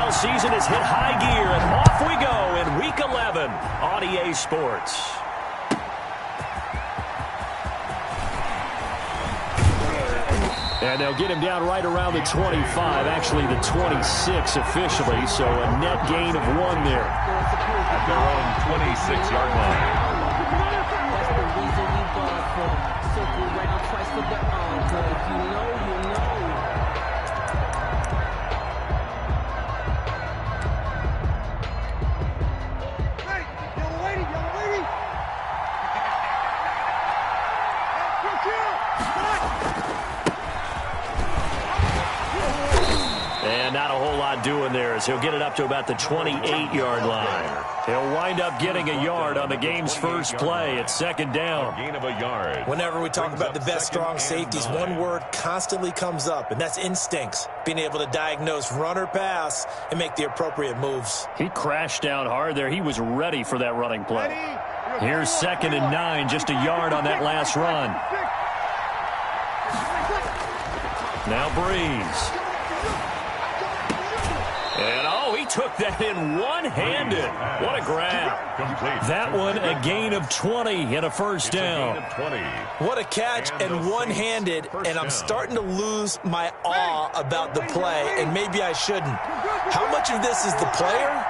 NFL season has hit high gear, and off we go in Week 11 on EA Sports. And they'll get him down right around the 25, actually the 26 officially, so a net gain of 1 there. At their own 26-yard line. That's the reason we ball for. Circle round twice for the encore. If you know, you know. Hey, young lady, young lady. And not a whole lot doing there as he'll get it up to about the 28-yard line. He'll wind up getting a yard on the game's first play. It's second down. Gain of a yard. Whenever we talk about the best strong safeties, one word constantly comes up, and that's instincts. Being able to diagnose run or pass and make the appropriate moves. He crashed down hard there. He was ready for that running play. Here's 2nd and 9, just a yard on that last run. Now Breeze. And, he took that in one-handed. What a grab. That one a gain of 20 and a first down. What a catch and one-handed, and I'm starting to lose my awe about the play, and maybe I shouldn't. How much of this is the player?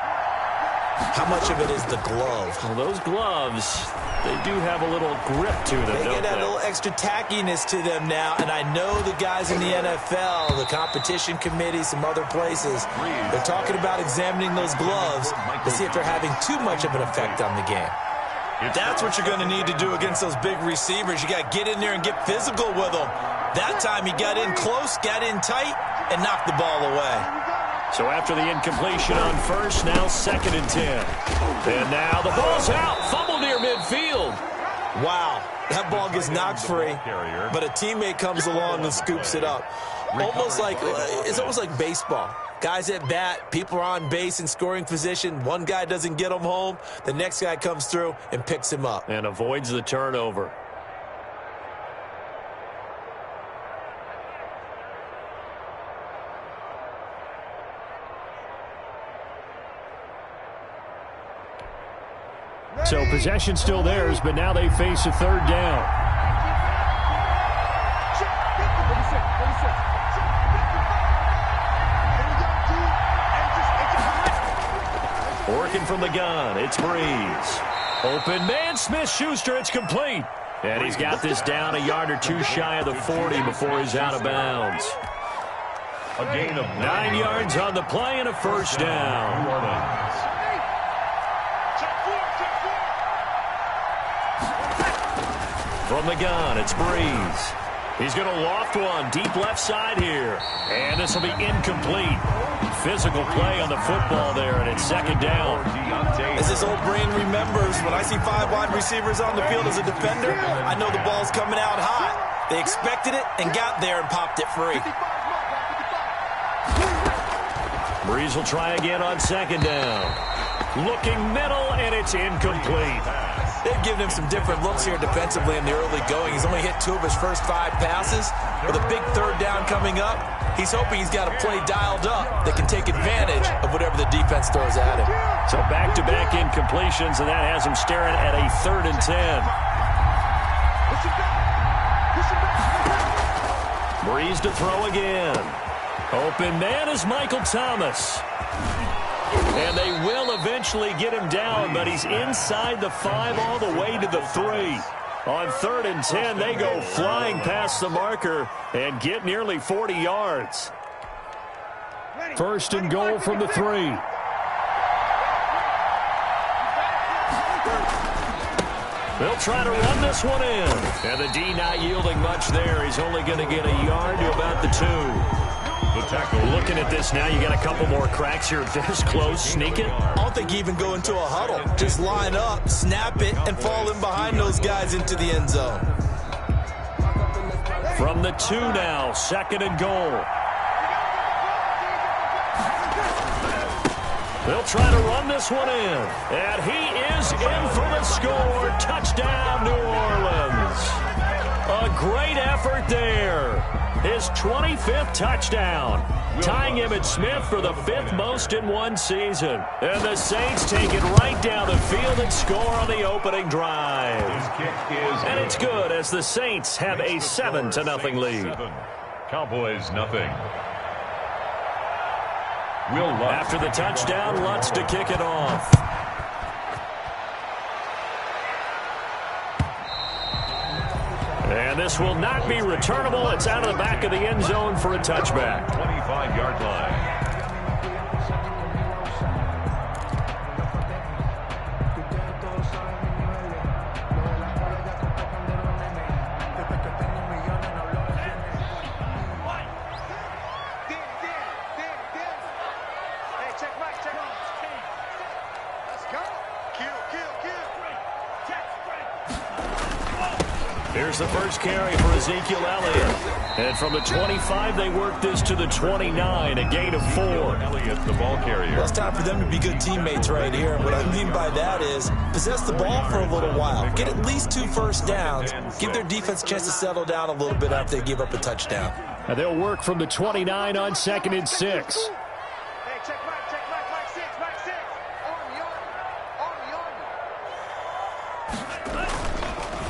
How much of it is the glove? Well, those gloves, they do have a little grip to them, They get that little extra tackiness to them now, and I know the guys in the NFL, the competition committee, some other places, they're talking about examining those gloves to see if they're having too much of an effect on the game. That's what you're going to need to do against those big receivers. You got to get in there and get physical with them. That time he got in close, got in tight, and knocked the ball away. So after the incompletion on first, now 2nd and 10. And now the ball's out. Fumble near midfield. Wow. That ball gets knocked free, but a teammate comes along and scoops it up. It's almost like baseball. Guys at bat, people are on base in scoring position. One guy doesn't get him home. The next guy comes through and picks him up. And avoids the turnover. So possession still theirs, but now they face a 3rd down. Working from the gun, it's Breeze. Open man, Smith-Schuster, it's complete. And he's got this down a yard or 2 shy of the 40 before he's out of bounds. A gain of 9 yards on the play and a first down. From the gun, it's Breeze. He's going to loft one deep left side here. And this will be incomplete. Physical play on the football there, and it's 2nd down. As his old brain remembers, when I see 5 wide receivers on the field as a defender, I know the ball's coming out hot. They expected it and got there and popped it free. Breeze will try again on 2nd down. Looking middle, and it's incomplete. They've given him some different looks here defensively in the early going. He's only hit 2 of his first 5 passes. With a big 3rd down coming up, he's hoping he's got a play dialed up that can take advantage of whatever the defense throws at him. So back-to-back incompletions, and that has him staring at a 3rd and 10. Breeze to throw again. Open man is Michael Thomas. And they will eventually get him down, but he's inside the 5 all the way to the 3. On 3rd and 10, they go flying past the marker and get nearly 40 yards. 1st and goal from the 3. They'll try to run this one in. And the D not yielding much there. He's only going to get a yard to about the 2. Looking at this now, you got a couple more cracks here. This close, sneak it. I don't think you even go into a huddle. Just line up, snap it, and fall in behind those guys into the end zone. From the 2 now, 2nd and goal. They'll try to run this one in. And he is in for the score. Touchdown, New Orleans. A great effort there. his 25th touchdown, tying Emmitt Smith for the 5th most in one season. And the Saints take it right down the field and score on the opening drive. And it's good as the Saints have a 7-0 lead. Cowboys nothing. After the touchdown, Lutz to kick it off. And this will not be returnable. It's out of the back of the end zone for a touchback. 25-yard line. Here's the first carry for Ezekiel Elliott. And from the 25, they work this to the 29, a gain of 4. Elliott, the ball carrier. Well, it's time for them to be good teammates right here. And what I mean by that is possess the ball for a little while. Get at least 2 first downs. Give their defense a chance to settle down a little bit after they give up a touchdown. And they'll work from the 29 on 2nd and 6.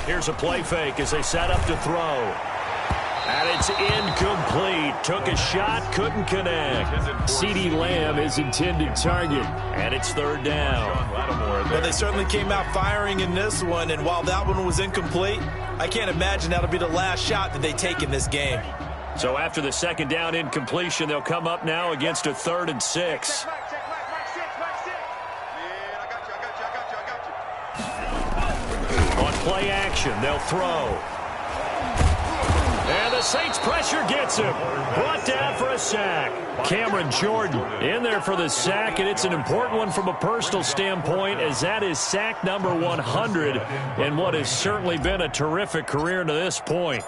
Here's a play fake as they set up to throw. And it's incomplete. Took a shot, couldn't connect. CeeDee Lamb is intended target. And it's 3rd down. Well, they certainly came out firing in this one. And while that one was incomplete, I can't imagine that'll be the last shot that they take in this game. So after the 2nd down incompletion, they'll come up now against a 3rd and 6. Play action, they'll throw. And the Saints pressure gets him. Brought down for a sack. Cameron Jordan in there for the sack, and it's an important one from a personal standpoint as that is sack number 100 in what has certainly been a terrific career to this point.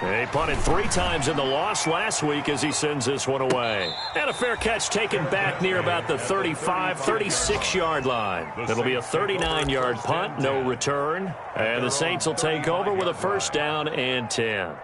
They punted 3 times in the loss last week as he sends this one away. And a fair catch taken back near about the 35, 36-yard line. It'll be a 39-yard punt, no return. And the Saints will take over with a 1st down and 10.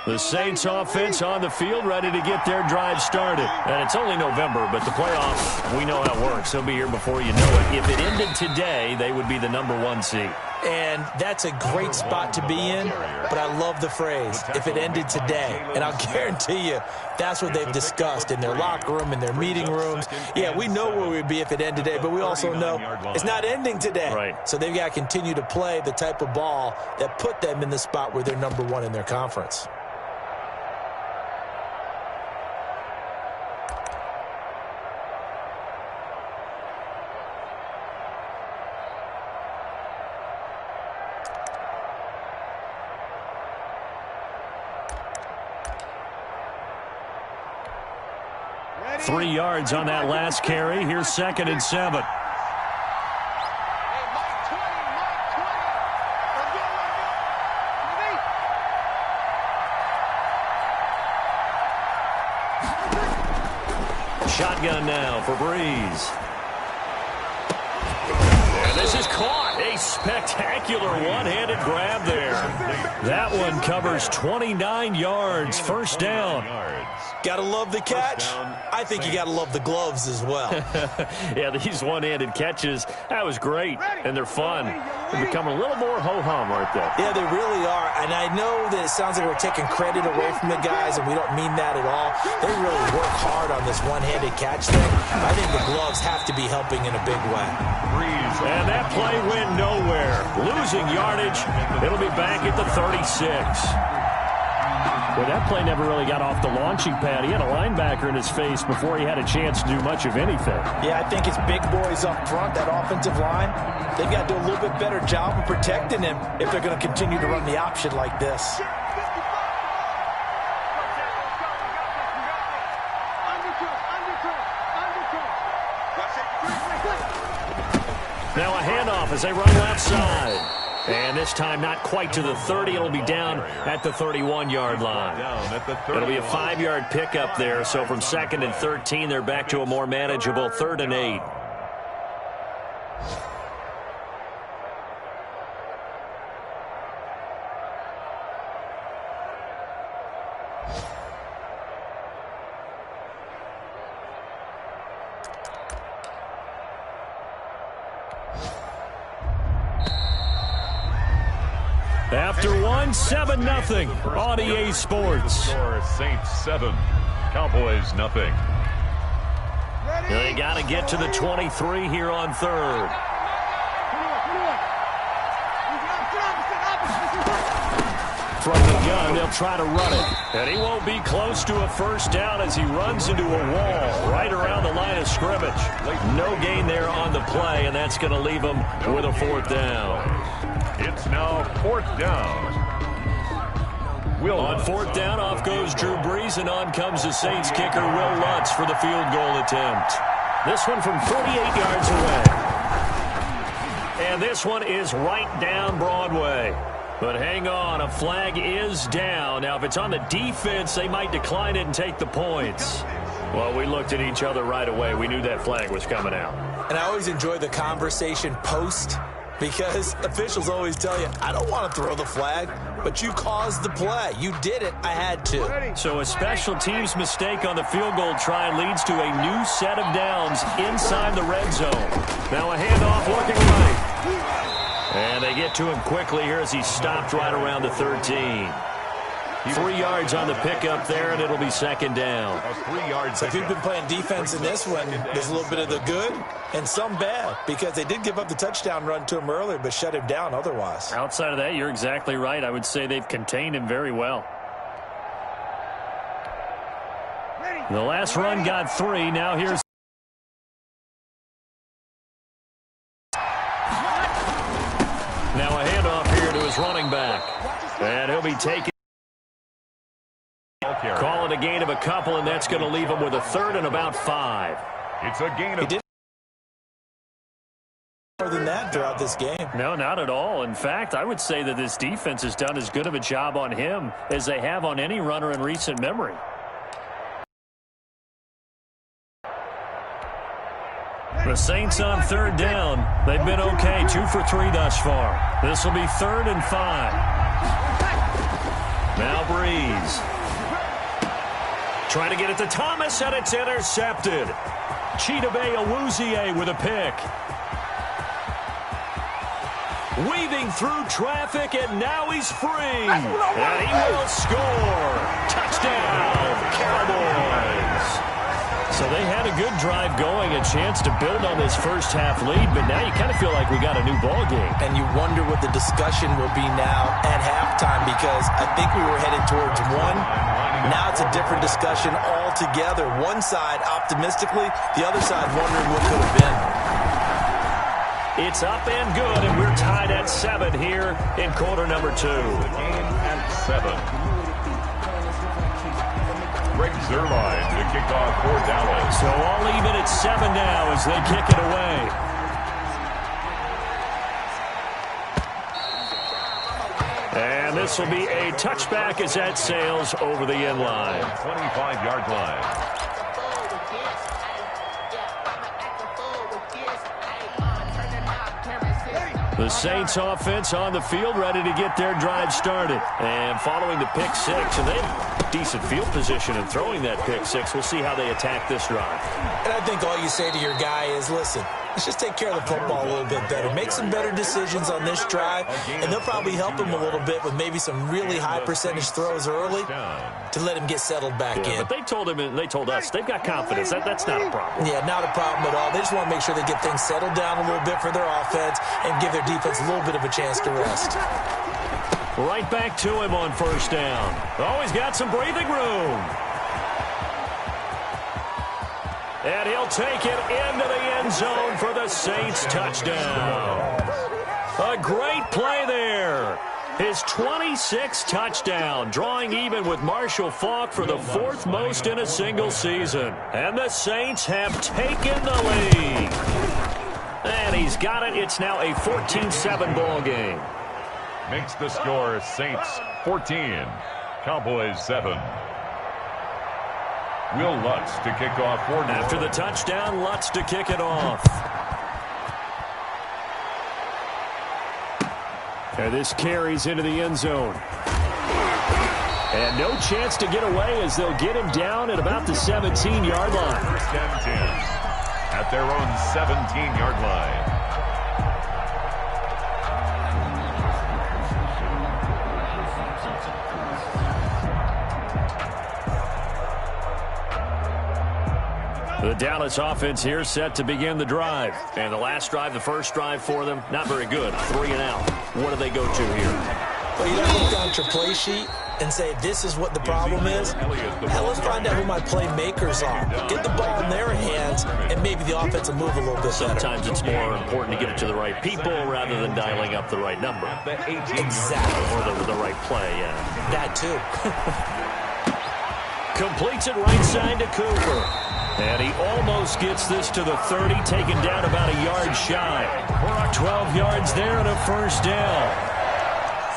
The Saints offense on the field ready to get their drive started. And it's only November, but the playoffs, we know how it works. They'll be here before you know it. If it ended today, they would be the number 1 seed. And that's a great spot to be in, but I love the phrase, if it ended today. And I'll guarantee you, that's what they've discussed in their locker room, in their meeting rooms. Yeah, we know where we'd be if it ended today, but we also know it's not ending today. Right. So they've got to continue to play the type of ball that put them in the spot where they're number 1 in their conference. Ready? 3 yards on that last carry. Here's 2nd and 7. Shotgun now for Breeze. And this is caught. A spectacular one-handed grab there. That one covers 29 yards. 1st down. Got to love the catch. I think you got to love the gloves as well. Yeah, these one-handed catches, that was great. And they're fun. They become a little more ho-hum, aren't they? Yeah, they really are. And I know that it sounds like we're taking credit away from the guys, and we don't mean that at all. They really work hard on this one-handed catch thing. I think the gloves have to be helping in a big way. And that play went nowhere. Losing yardage. It'll be back at the 36. Well, that play never really got off the launching pad. He had a linebacker in his face before he had a chance to do much of anything. Yeah, I think it's big boys up front, that offensive line. They've got to do a little bit better job of protecting him if they're going to continue to run the option like this. Now a handoff as they run left side. And this time not quite to the 30. It'll be down at the 31-yard line. It'll be a 5-yard pickup there. So from 2nd and 13, they're back to a more manageable 3rd and 8. After one, 7-0 on EA Sports. Saints 7, Cowboys nothing. They got to get to the 23 here on third. From the gun, they'll try to run it. And he won't be close to a first down as he runs into a wall right around the line of scrimmage. No gain there on the play, and that's going to leave him with a fourth down. It's now fourth down. On fourth down, off goes Drew Brees, and on comes the Saints kicker, Will Lutz, for the field goal attempt. This one from 48 yards away. And this one is right down Broadway. But hang on, a flag is down. Now, if it's on the defense, they might decline it and take the points. Well, we looked at each other right away. We knew that flag was coming out. And I always enjoy the conversation post, because officials always tell you, I don't want to throw the flag, but you caused the play. You did it. I had to. So a special teams mistake on the field goal try leads to a new set of downs inside the red zone. Now a handoff looking right. And they get to him quickly here as he stopped right around the 13. 3 yards on the pickup there, and it'll be second down. 3 yards. So if you've been playing defense in this one, there's a little bit of the good and some bad, because they did give up the touchdown run to him earlier, but shut him down otherwise. Outside of that, you're exactly right. I would say they've contained him very well. The last run got 3. Now here's now a handoff here to his running back. And he'll be taken. Call it a gain of a couple, and that's going to leave him with a third and about 5. It's a gain of... More than that throughout this game. No, not at all. In fact, I would say that this defense has done as good of a job on him as they have on any runner in recent memory. The Saints on third down. They've been okay, 2 for 3 thus far. This will be 3rd and 5. Now Breeze. Trying to get it to Thomas, and it's intercepted. Chidobe Awuzie with a pick. Weaving through traffic, and now he's free. And he will score. Touchdown, Cowboys. So they had a good drive going, a chance to build on this first half lead, but now you kind of feel like we got a new ball game. And you wonder what the discussion will be now at halftime, because I think we were headed towards one. Now it's a different discussion altogether. One side optimistically, the other side wondering what could have been. It's up and good, and we're tied at 7 here in quarter number 2. The game at 7. Greg Zuerlein to kick off for Dallas. So all even at 7 now as they kick it away. And this will be a touchback as that sails over the end line. 25-yard line. The Saints offense on the field, ready to get their drive started. And following the pick 6, and they have decent field position in throwing that pick 6. We'll see how they attack this drive. And I think all you say to your guy is, listen, let's just take care of the football a little bit better. Make some better decisions on this drive, and they'll probably help him a little bit with maybe some really high percentage throws early to let him get settled back in. But they told him, and they told us, they've got confidence. That's not a problem. Yeah, not a problem at all. They just want to make sure they get things settled down a little bit for their offense and give their defense a little bit of a chance to rest. Right back to him on first down. Oh, he's got some breathing room. And he'll take it into the end zone for the Saints touchdown. A great play there. His 26th touchdown, drawing even with Marshall Faulk for the 4th most in a single season. And the Saints have taken the lead. And he's got it. It's now a 14-7 ball game. Makes the score Saints 14, Cowboys 7. Will Lutz to kick off for New After the Orleans. touchdown, Lutz to kick it off. And this carries into the end zone. And no chance to get away as they'll get him down at about the 17-yard line. First and 10 at their own 17-yard line. The Dallas offense here set to begin the drive. And the last drive, the first drive for them, not very good. 3 and out. What do they go to here? Well, you don't look down at your play sheet and say, this is what the problem is. Hell, let's find out who my playmakers are. Get the ball in their hands, and maybe the offense will move a little bit better. Sometimes it's more important to get it to the right people rather than dialing up the right number. Exactly. Or the right play, yeah. That too. Completes it right side to Cooper. And he almost gets this to the 30, taken down about a yard shy. 12 yards there and a first down.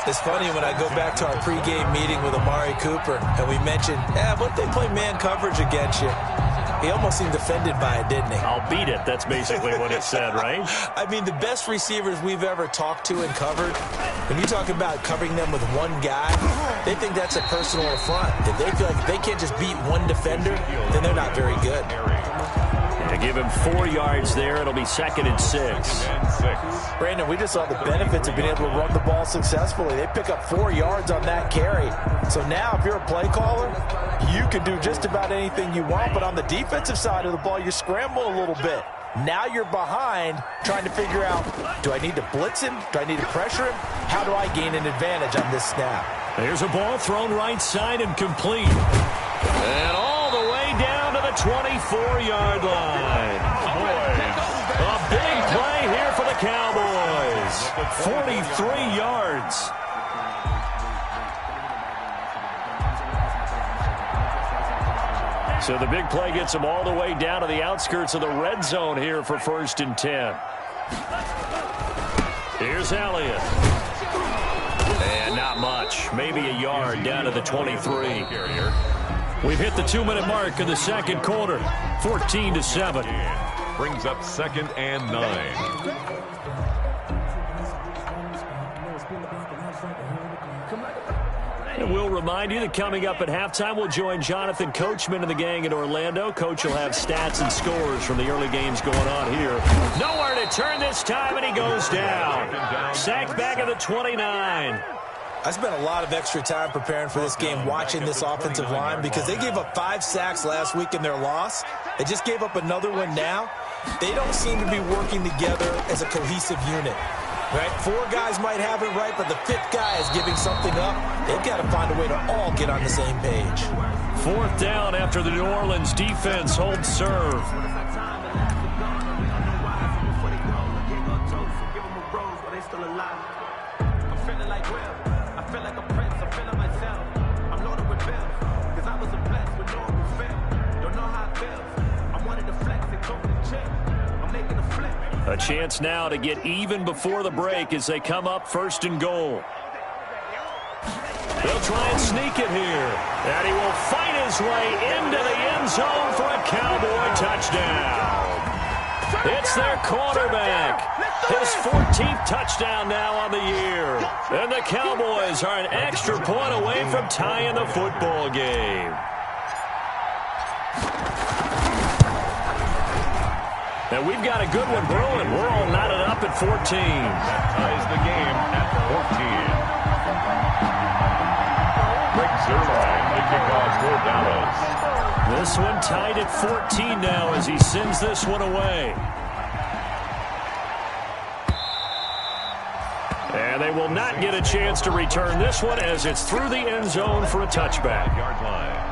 It's funny when I go back to our pregame meeting with Amari Cooper, and we mentioned, what if they play man coverage against you? He almost seemed offended by it, didn't he? I'll beat it. That's basically what it said, right? I mean, the best receivers we've ever talked to and covered, when you talk about covering them with one guy, they think that's a personal affront. If they feel like they can't just beat one defender, then they're not very good. To give him 4 yards there, it'll be 2nd and 6. Brandon, we just saw the benefits of being able to run the ball successfully. They pick up 4 yards on that carry. So now, if you're a play caller, you can do just about anything you want. But on the defensive side of the ball, you scramble a little bit. Now you're behind trying to figure out, do I need to blitz him? Do I need to pressure him? How do I gain an advantage on this snap? There's a ball thrown right side and complete. And all the way down to the 24-yard line. A big play here for the Cowboys. 43 yards. So the big play gets them all the way down to the outskirts of the red zone here for 1st and 10. Here's Elliott. And not much. Maybe a yard down to the 23. We've hit the 2-minute mark in the second quarter. 14-7. Brings up 2nd and 9. And we'll remind you that coming up at halftime, we'll join Jonathan Coachman and the gang in Orlando. Coach will have stats and scores from the early games going on here. Nowhere to turn this time, and he goes down. Sacked back at the 29. I spent a lot of extra time preparing for this game watching this offensive line because they gave up 5 sacks last week in their loss. They just gave up another one now. They don't seem to be working together as a cohesive unit. Right? 4 guys might have it right, but the 5th guy is giving something up. They've got to find a way to all get on the same page. 4th down after the New Orleans defense holds serve. A chance now to get even before the break as they come up 1st and goal. They'll try and sneak it here. And he will fight his way into the end zone for a Cowboy touchdown. It's their quarterback. His 14th touchdown now on the year. And the Cowboys are an extra point away from tying the football game. And we've got a good one brewing. We're all knotted up at 14. That ties the game at 14. Greg Zuerlein, the kickoff for Dallas. This one tied at 14 now as he sends this one away. And they will not get a chance to return this one as it's through the end zone for a touchback. Yard line.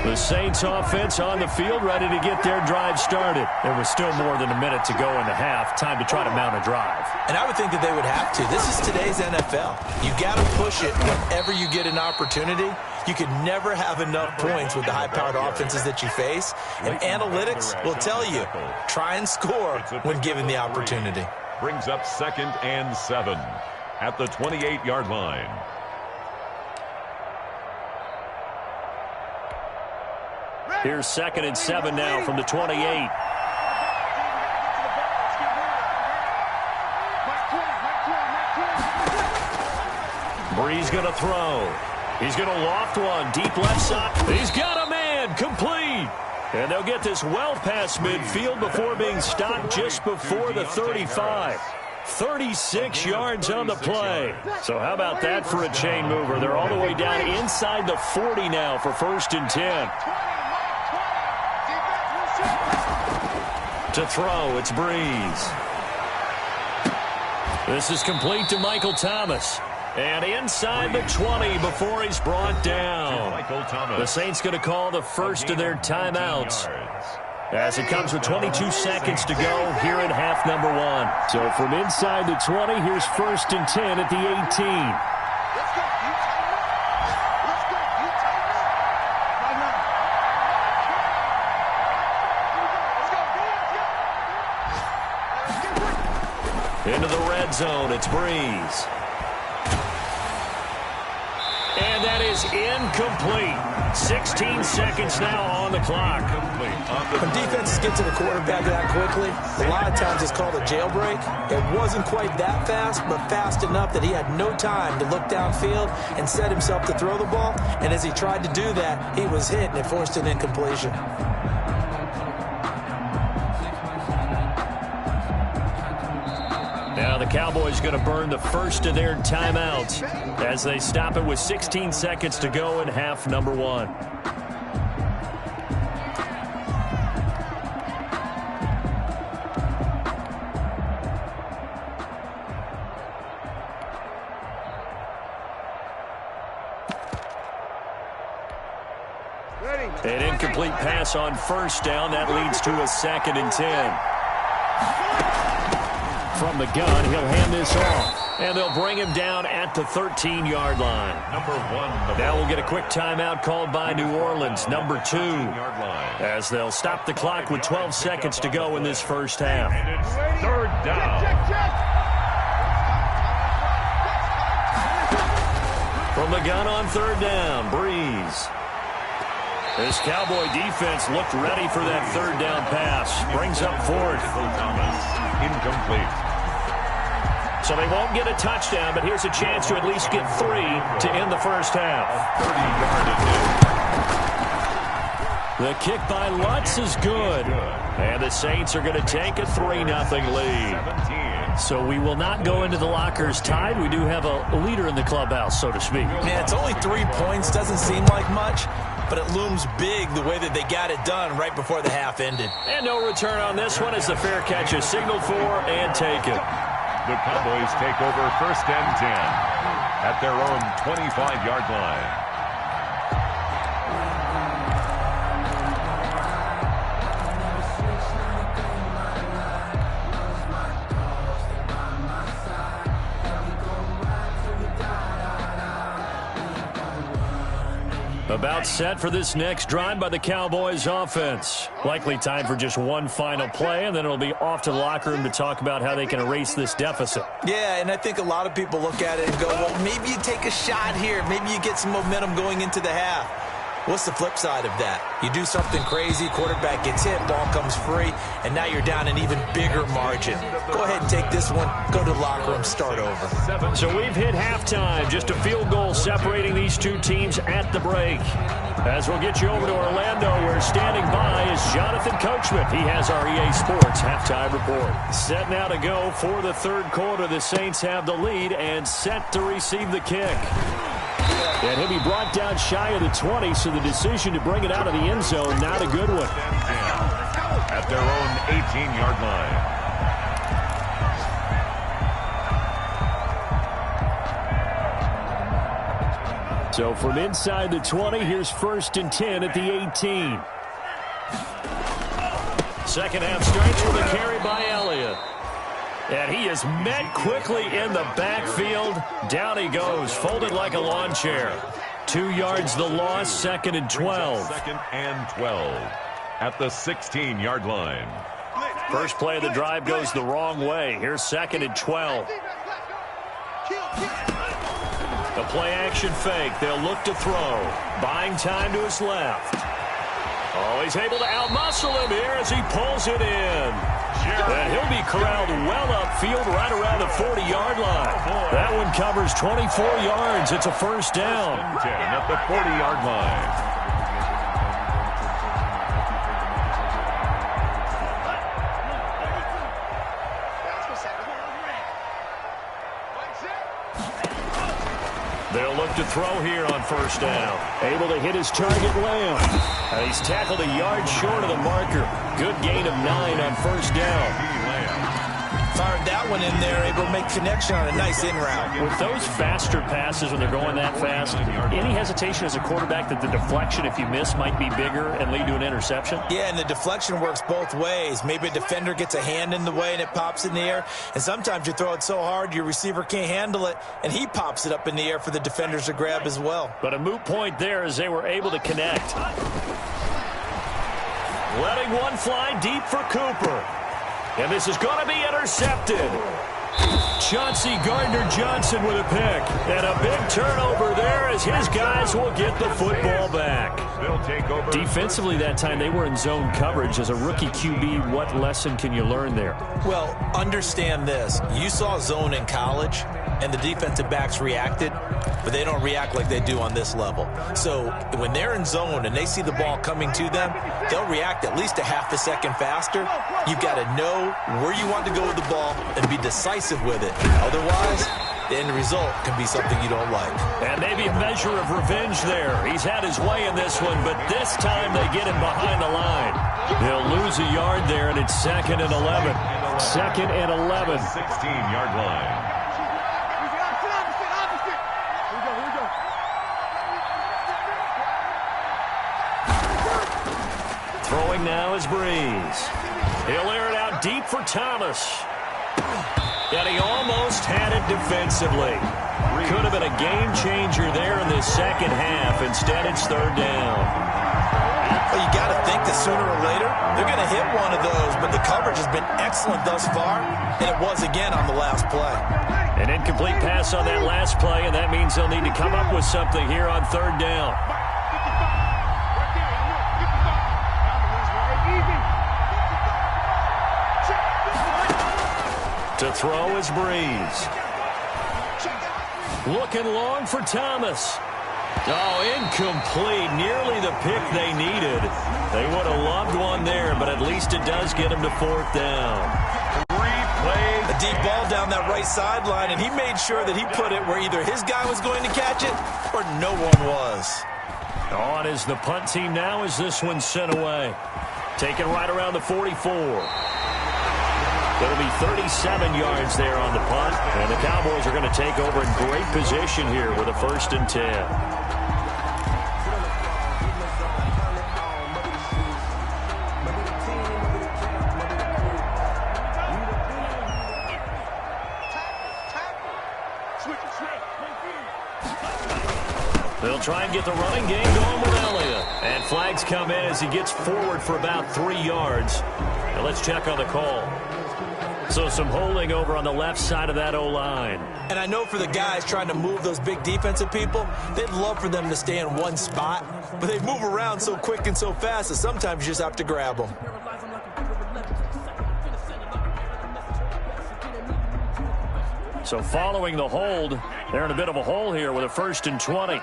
The Saints offense on the field, ready to get their drive started. There was still more than a minute to go in the half. Time to try to mount a drive. And I would think that they would have to. This is today's NFL. You got to push it whenever you get an opportunity. You can never have enough points with the high-powered offenses that you face. And analytics will tell you, try and score when given the opportunity. Brings up 2nd and 7 at the 28-yard line. Here's 2nd and 7 now from the 28. Brees going to throw. He's going to loft one. Deep left side. He's got a man. Complete. And they'll get this well past midfield before being stopped just before the 35. 36 yards on the play. So how about that for a chain mover? They're all the way down inside the 40 now for 1st and 10. To throw, it's Brees. This is complete to Michael Thomas. And inside the 20 before he's brought down. The Saints going to call the first of their timeouts, as it comes with 22 seconds to go here in half number 1. So from inside the 20, here's 1st and 10 at the 18. Let's go. You time out. Into the red zone, it's Brees. And that is incomplete. 16 seconds now on the clock. When defenses get to the quarterback that quickly, a lot of times it's called a jailbreak. It wasn't quite that fast, but fast enough that he had no time to look downfield and set himself to throw the ball. And as he tried to do that, he was hit and it forced an incompletion. Now the Cowboys going to burn the first of their timeouts as they stop it with 16 seconds to go in half number 1. An incomplete pass on 1st down. That leads to a 2nd and 10. From the gun, he'll hand this off. And they'll bring him down at the 13-yard line. Number 1. Now we'll get a quick timeout called by New Orleans, number 2. As they'll stop the clock with 12 seconds to go in this first half. And it's 3rd down. From the gun on 3rd down, Brees. This Cowboy defense looked ready for that 3rd down pass. Brings up 4th. Thomas, incomplete. So they won't get a touchdown, but here's a chance to at least get 3 to end the first half. 30-yard. The kick by Lutz is good. And the Saints are going to take a 3-0 lead. 17. So we will not go into the lockers tied. We do have a leader in the clubhouse, so to speak. Yeah, it's only 3 points. Doesn't seem like much, but it looms big the way that they got it done right before the half ended. And no return on this one as the fair catch is signaled for and taken. The Cowboys take over 1st and 10 at their own 25-yard line. About set for this next drive by the Cowboys offense. Likely time for just one final play, and then it'll be off to the locker room to talk about how they can erase this deficit. Yeah, and I think a lot of people look at it and go, well, maybe you take a shot here. Maybe you get some momentum going into the half. What's the flip side of that? You do something crazy, quarterback gets hit, ball comes free, and now you're down an even bigger margin. Go ahead and take this one, go to the locker room, start over. So we've hit halftime, just a field goal separating these two teams at the break. As we'll get you over to Orlando, where standing by is Jonathan Coachman. He has our EA Sports halftime report. Set now to go for the 3rd quarter. The Saints have the lead and set to receive the kick. And he'll be brought down shy of the 20, so the decision to bring it out of the end zone, not a good one. At their own 18-yard line. So from inside the 20, here's 1st and 10 at the 18. Second half stretch with a carry by Elliott. And he is met quickly in the backfield. Down he goes, folded like a lawn chair. 2 yards the loss, 2nd and 12. 2nd and 12 at the 16-yard line. First play of the drive goes the wrong way. Here's 2nd and 12. The play action fake. They'll look to throw. Buying time to his left. Oh, he's able to outmuscle him here as he pulls it in. And he'll He'll be corralled well upfield right around the 40-yard line. That one covers 24 yards. It's a first down. 10 at the 40-yard line. They'll look to throw here on first down. Able to hit his target, Lamb. And he's tackled a yard short of the marker. Good gain of 9 on first down. Fired that one in there, able to make connection on a nice in route. With those faster passes when they're going that fast, any hesitation as a quarterback that the deflection, if you miss, might be bigger and lead to an interception? Yeah, and the deflection works both ways. Maybe a defender gets a hand in the way and it pops in the air. And sometimes you throw it so hard your receiver can't handle it, and he pops it up in the air for the defenders to grab as well. But a moot point there as they were able to connect. Letting one fly deep for Cooper. And this is going to be intercepted. Chauncey Gardner-Johnson with a pick. And a big turnover there as his guys will get the football back. They'll take over. Defensively that time, they were in zone coverage. As a rookie QB, what lesson can you learn there? Well, understand this. You saw zone in college, and the defensive backs reacted, but they don't react like they do on this level. So when they're in zone and they see the ball coming to them, they'll react at least a half a second faster. You've got to know where you want to go with the ball and be decisive with it. Otherwise, the end result can be something you don't like. And maybe a measure of revenge there. He's had his way in this one, but this time they get him behind the line. They'll lose a yard there, and it's 2nd and 11. 2nd and 11. 16-yard line. Throwing now is Breeze. He'll air it out deep for Thomas. And he almost had it defensively. Could have been a game changer there in this second half. Instead, it's 3rd down. Well, you got to think that sooner or later they're going to hit one of those, but the coverage has been excellent thus far, and it was again on the last play. An incomplete pass on that last play, and that means they'll need to come up with something here on 3rd down. To throw is Breeze. Looking long for Thomas. Oh, incomplete. Nearly the pick they needed. They would have loved one there, but at least it does get them to 4th down. A deep ball down that right sideline, and he made sure that he put it where either his guy was going to catch it or no one was. On is the punt team now as this one's sent away. Taken right around the 44. It'll be 37 yards there on the punt, and the Cowboys are going to take over in great position here with a 1st and 10. They'll try and get the running game going with Elliott. And flags come in as he gets forward for about 3 yards. Now let's check on the call. So some holding over on the left side of that O-line. And I know for the guys trying to move those big defensive people, they'd love for them to stay in one spot. But they move around so quick and so fast that sometimes you just have to grab them. So following the hold, they're in a bit of a hole here with a 1st and 20.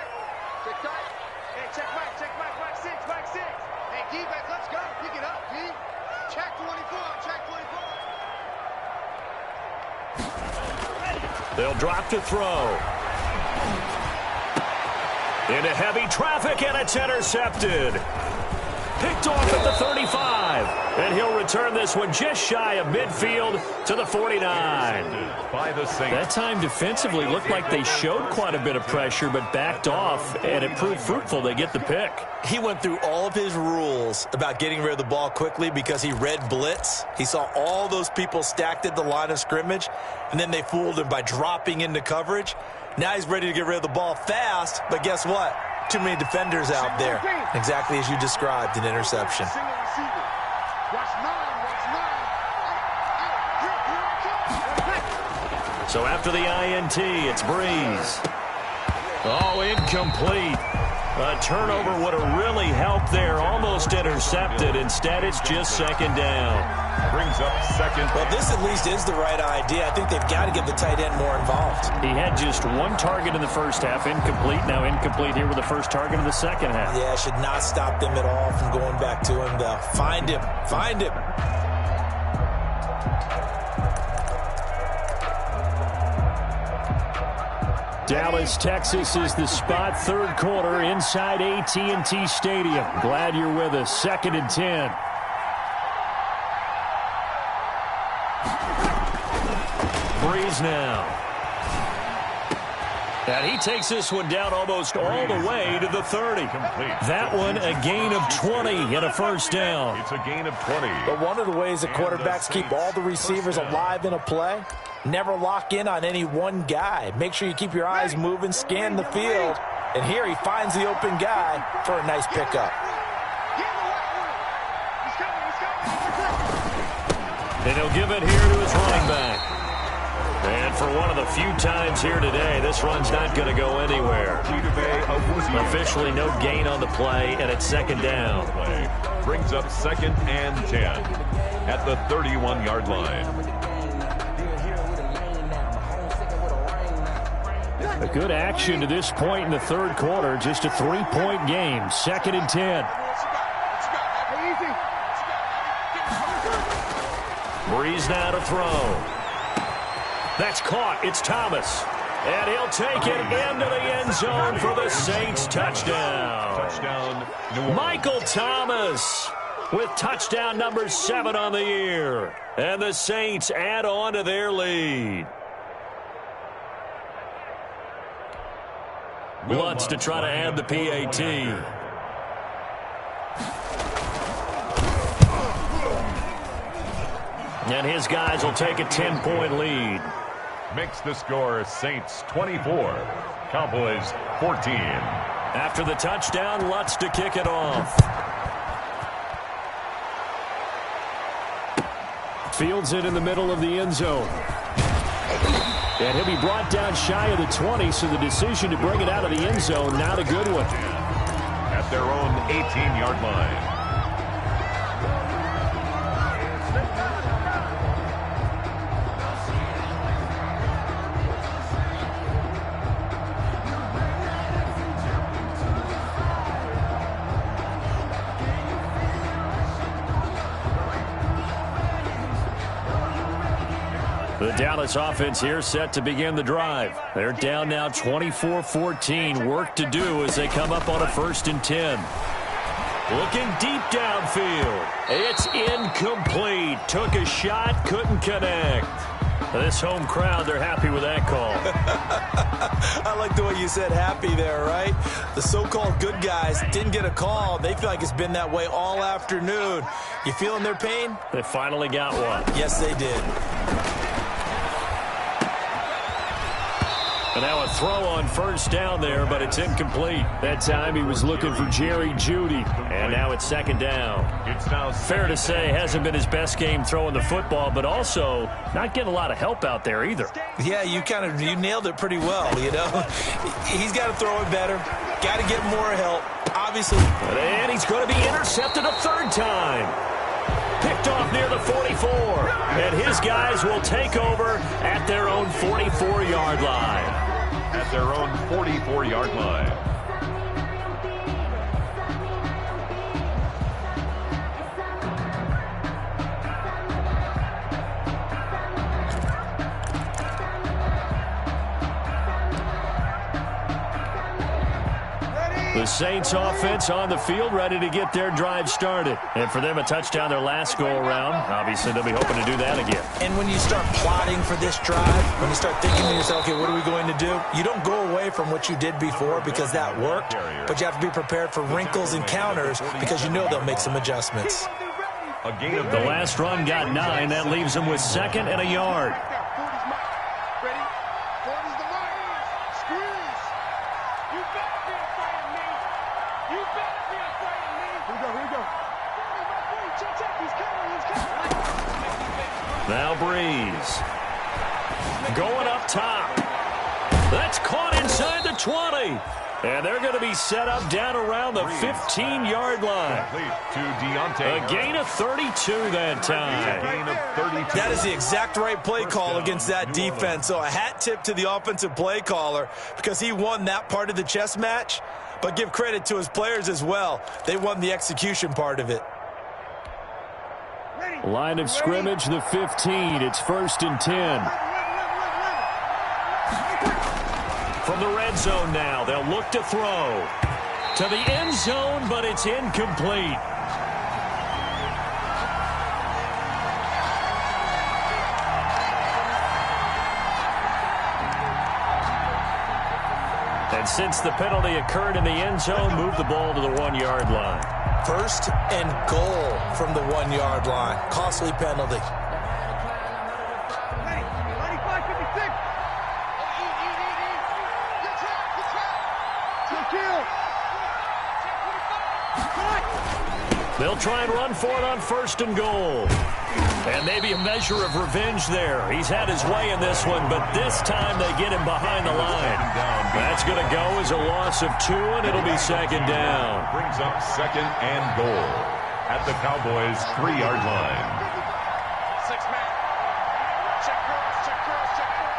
They'll drop to throw. Into heavy traffic, and it's intercepted. Picked off at the 35. And he'll return this one just shy of midfield to the 49. That time defensively looked like they showed quite a bit of pressure, but backed off, and it proved fruitful. They get the pick. He went through all of his rules about getting rid of the ball quickly because he read blitz. He saw all those people stacked at the line of scrimmage, and then they fooled him by dropping into coverage. Now he's ready to get rid of the ball fast, but guess what? Too many defenders out there. Exactly as you described, an interception. So after the INT, it's Breeze. Oh, incomplete. A turnover would have really helped there. Almost intercepted. Instead, it's just second down. Brings up second. Well, this at least is the right idea. I think they've got to get the tight end more involved. He had just one target in the first half. Incomplete. Now incomplete here with the first target of the second half. Yeah, should not stop them at all from going back to him, though. Find him. Find him. Dallas, Texas is the spot. Third quarter inside AT&T Stadium. Glad you're with us. 2nd and 10. Breeze now. And he takes this one down almost all the way to the 30. That one a gain of 20 and a first down. It's a gain of 20. But one of the ways that quarterbacks keep all the receivers alive in a play, never lock in on any one guy. Make sure you keep your eyes moving, scan the field. And here he finds the open guy for a nice pickup. And he'll give it here to his running back. And for one of the few times here today, this run's not going to go anywhere. Officially no gain on the play, and it's second down. Brings up 2nd and 10 at the 31-yard line. A good action to this point in the third quarter. Just a 3-point game. 2nd and 10. Breeze now to throw. That's caught. It's Thomas. And he'll take it into the end zone for the Saints touchdown. Touchdown. Michael Thomas with touchdown number 7 on the year. And the Saints add on to their lead. Lutz to try to add the PAT. And his guys will take a 10-point lead. Makes the score Saints 24, Cowboys 14. After the touchdown, Lutz to kick it off. Fields it in the middle of the end zone. And he'll be brought down shy of the 20, so the decision to bring it out of the end zone, not a good one. At their own 18-yard line. The Dallas offense here set to begin the drive. They're down now 24-14. Work to do as they come up on a 1st and 10. Looking deep downfield. It's incomplete. Took a shot, couldn't connect. This home crowd, they're happy with that call. I like the way you said happy there, right? The so-called good guys didn't get a call. They feel like it's been that way all afternoon. You feeling their pain? They finally got one. Yes, they did. And now a throw on 1st down there, but it's incomplete. That time he was looking for Jerry Jeudy. And now it's 2nd down. It's now fair to say hasn't been his best game throwing the football, but also not getting a lot of help out there either. Yeah, you nailed it pretty well, you know. He's got to throw it better. Got to get more help, obviously. And he's going to be intercepted a 3rd time. Picked off near the 44. And his guys will take over at their own 44-yard line. At their own 44-yard line. The Saints offense on the field, ready to get their drive started. And for them, a touchdown their last go-around. Obviously, they'll be hoping to do that again. And when you start plotting for this drive, when you start thinking to yourself, okay, what are we going to do? You don't go away from what you did before because that worked, but you have to be prepared for wrinkles and counters because you know they'll make some adjustments. The last run got 9. That leaves them with 2nd and a yard. Now Breeze. Going up top. That's caught inside the 20. And they're going to be set up down around the 15-yard line. A gain of 32 that time. That is the exact right play call against that defense. So a hat tip to the offensive play caller because he won that part of the chess match. But give credit to his players as well. They won the execution part of it. Line of scrimmage, the 15. It's 1st and 10. From the red zone now, they'll look to throw. To the end zone, but it's incomplete. And since the penalty occurred in the end zone, move the ball to the 1-yard line. 1st and goal from the 1-yard line. Costly penalty. They'll try and run for it on 1st and goal. And maybe a measure of revenge there. He's had his way in this one, but this time they get him behind the line. That's going to go as a loss of 2, and it'll be 2nd down. Brings up 2nd and goal at the Cowboys' 3-yard line. 6-man. Check cross, check cross, check cross.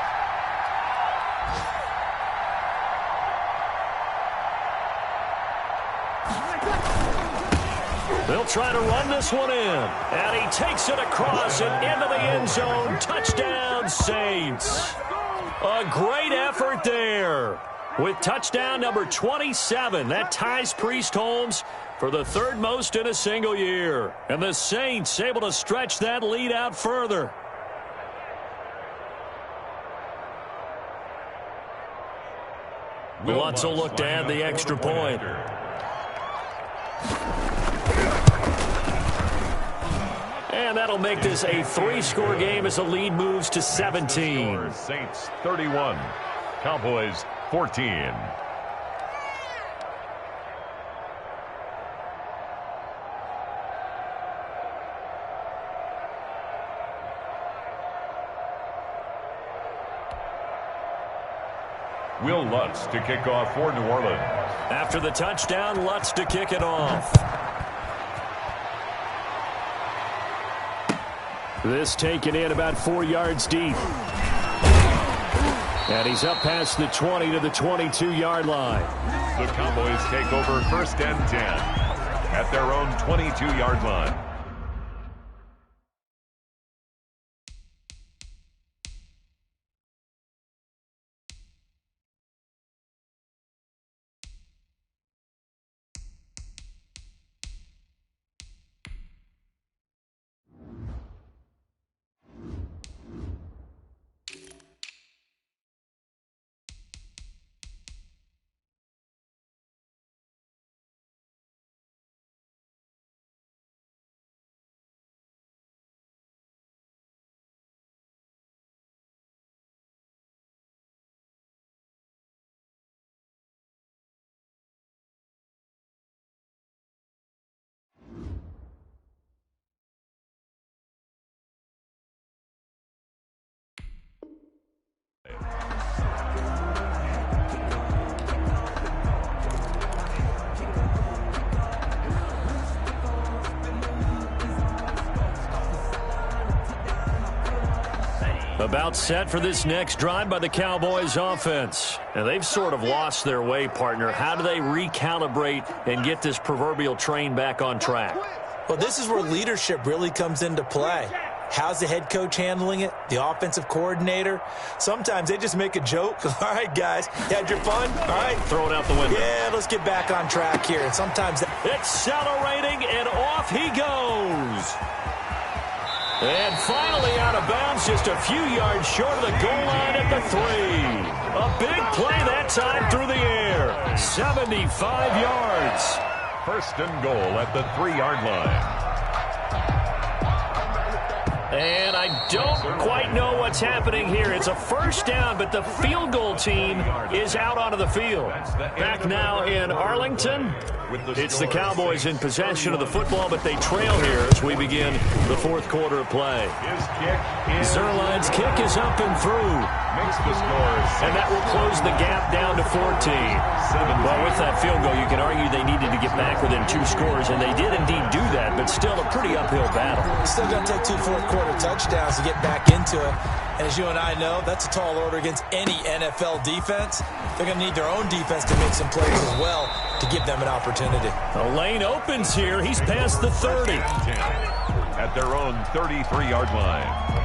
They'll try to run this one in. And he takes it across and into the end zone. Touchdown, Saints. A great effort there. With touchdown number 27, that ties Priest Holmes for the 3rd most in a single year. And the Saints able to stretch that lead out further. Lutz will look to add the extra point. And that'll make this a 3-score game as the lead moves to 17. Saints 31, Cowboys 14. Will Lutz to kick off for New Orleans. After the touchdown, Lutz to kick it off. This taken in about 4 yards deep. And he's up past the 20 to the 22-yard line. The Cowboys take over 1st and 10 at their own 22-yard line. About set for this next drive by the Cowboys offense. And they've sort of lost their way, partner. How do they recalibrate and get this proverbial train back on track? Well, this is where leadership really comes into play. How's the head coach handling it? The offensive coordinator? Sometimes they just make a joke. All right, guys, you had your fun? All right. Throw it out the window. Yeah, let's get back on track here. And sometimes accelerating, and off he goes. And finally out of bounds, just a few yards short of the goal line at the 3. A big play that time through the air. 75 yards. 1st and goal at the 3-yard line. And I don't quite know what's happening here. It's a 1st down, but the field goal team is out onto the field. Back now in Arlington. It's the Cowboys in possession of the football, but they trail here as we begin the fourth quarter of play. Zerline's kick is up and through. Makes the score. And that will close the gap down to 14. But with that field goal, you can argue they needed to get back within 2 scores, and they did indeed do that, but still a pretty uphill battle. Still got to take 2 fourth-quarter touchdowns to get back into it. And as you and I know, that's a tall order against any NFL defense. They're going to need their own defense to make some plays as well to give them an opportunity. The lane opens here. He's past the 30. At their own 33-yard line.